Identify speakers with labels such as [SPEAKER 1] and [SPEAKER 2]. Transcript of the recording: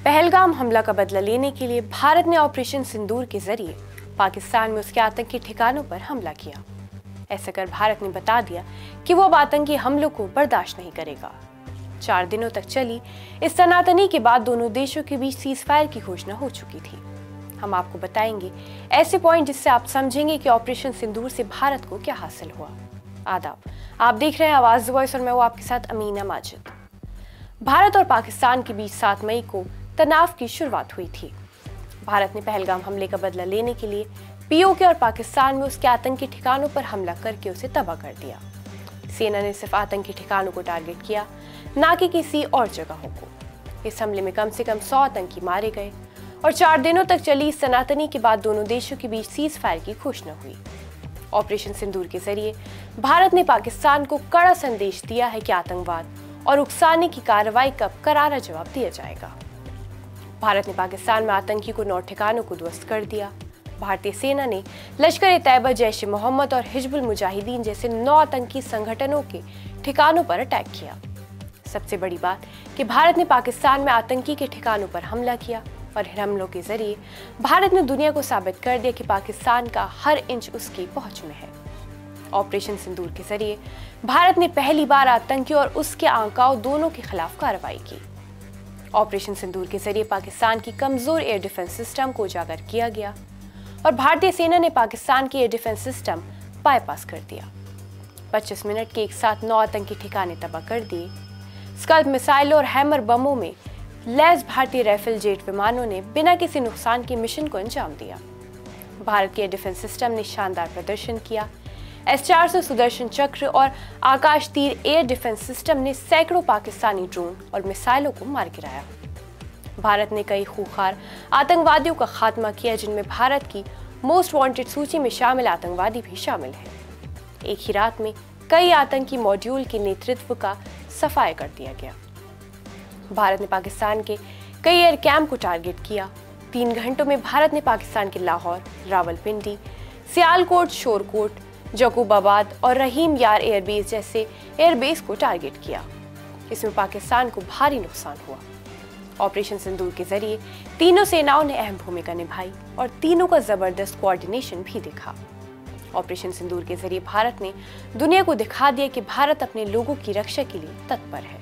[SPEAKER 1] पहलगाम हमला का बदला लेने के लिए भारत ने ऑपरेशन सिंदूर के जरिए पाकिस्तान में उसके आतंकी ठिकानों पर हमला किया। ऐसा कर भारत ने बता दिया कि वो अब आतंकी हमलों को बर्दाश्त नहीं करेगा। 4 दिनों तक चली इस तनातनी के बाद दोनों देशों के बीच सीजफायर की घोषणा हो चुकी थी। हम आपको बताएंगे ऐसे पॉइंट जिससे आप समझेंगे कि ऑपरेशन सिंदूर से भारत को क्या हासिल हुआ। आदाब, आप देख रहे हैं आवाज वॉइस और मैं हूं आपके साथ अमीना माजिद। भारत और पाकिस्तान के बीच 7 मई को तनाव की शुरुआत हुई थी। भारत ने पहलगाम हमले का बदला लेने के लिए पीओके और पाकिस्तान में उसके आतंकी ठिकानों पर हमला करके उसे तबाह कर दिया। सेना ने सिर्फ आतंकी ठिकानों को टारगेट किया, ना कि किसी और जगहों को। इस हमले में कम से कम 100 आतंकी मारे गए और 4 दिनों तक चली इस तनातनी के बाद दोनों देशों के बीच सीज फायर की घोषणा हुई। ऑपरेशन सिंदूर के जरिए भारत ने पाकिस्तान को कड़ा संदेश दिया है कि आतंकवाद और उकसाने की कार्रवाई का करारा जवाब दिया जाएगा। भारत ने पाकिस्तान में आतंकी को 9 ठिकानों को ध्वस्त कर दिया। भारतीय सेना ने लश्कर-ए-तैयबा, जैश-ए-मोहम्मद और हिजबुल मुजाहिदीन जैसे 9 आतंकी संगठनों के ठिकानों पर अटैक किया। सबसे बड़ी बात कि भारत ने पाकिस्तान में आतंकी के ठिकानों पर हमला किया और हमलों के जरिए भारत ने दुनिया को साबित कर दिया कि पाकिस्तान का हर इंच उसकी पहुंच में है। ऑपरेशन सिंदूर के जरिए भारत ने पहली बार आतंकी और उसके आकाओं दोनों के खिलाफ कार्रवाई की। ऑपरेशन सिंदूर के जरिए पाकिस्तान की कमजोर एयर डिफेंस सिस्टम को उजागर किया गया और भारतीय सेना ने पाकिस्तान की एयर डिफेंस सिस्टम बाईपास कर दिया। 25 मिनट के एक साथ 9 आतंकी ठिकाने तबाह कर दिए। स्कल्प मिसाइलों और हैमर बमों में लैस भारतीय राइफल जेट विमानों ने बिना किसी नुकसान के मिशन को अंजाम दिया। भारत के एयर डिफेंस सिस्टम ने शानदार प्रदर्शन किया। S-400 सुदर्शन चक्र और आकाश तीर एयर डिफेंस सिस्टम ने सैकड़ों पाकिस्तानी ड्रोन और मिसाइलों को मार गिराया। भारत ने कई खूंखार आतंकवादियों का खात्मा किया, जिनमें भारत की मोस्ट वांटेड सूची में शामिल आतंकवादी भी शामिल हैं। एक ही रात में कई आतंकी मॉड्यूल के नेतृत्व का सफाया कर दिया गया। भारत ने पाकिस्तान के कई एयर कैंप को टारगेट किया। 3 घंटों में भारत ने पाकिस्तान के लाहौर, रावलपिंडी, सियालकोट, शोरकोट, जकूबाबाद और रहीम यार एयरबेस जैसे एयरबेस को टारगेट किया। इसमें पाकिस्तान को भारी नुकसान हुआ। ऑपरेशन सिंदूर के जरिए तीनों सेनाओं ने अहम भूमिका निभाई और तीनों का जबरदस्त कोऑर्डिनेशन भी दिखा। ऑपरेशन सिंदूर के जरिए भारत ने दुनिया को दिखा दिया कि भारत अपने लोगों की रक्षा के लिए तत्पर है।